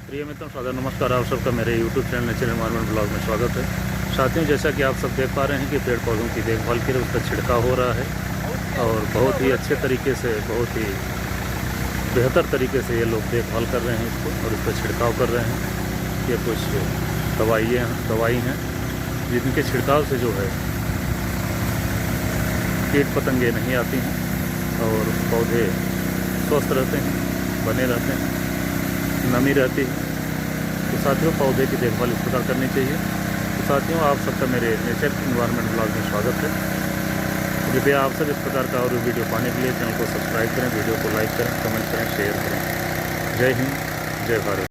प्रिय मित्रों, स्वागत नमस्कार। आप सबका मेरे YouTube channel nature environment blog में स्वागत है। साथियों, जैसा कि आप सब देख पा रहे हैं कि पेड़ पौधों की देखभाल के लिए उस पर छिड़काव हो रहा है और बहुत ही अच्छे तरीके से, बहुत ही बेहतर तरीके से ये लोग देखभाल कर रहे हैं इसको और इस पर छिड़काव कर रहे हैं। ये कुछ दवाई हैं जिनके छिड़काव से जो है कीट पतंगे नहीं आती हैं और पौधे स्वस्थ रहते हैं, बने रहते हैं, नमी रहती है। तो साथियों, पौधे की देखभाल इस प्रकार करनी चाहिए। तो साथियों, आप सबका मेरे नेचर एनवायरनमेंट ब्लॉग में स्वागत है। कृपया आप सब इस प्रकार का और वीडियो पाने के लिए चैनल को सब्सक्राइब करें, वीडियो को लाइक करें, कमेंट करें, शेयर करें। जय हिंद, जय भारत।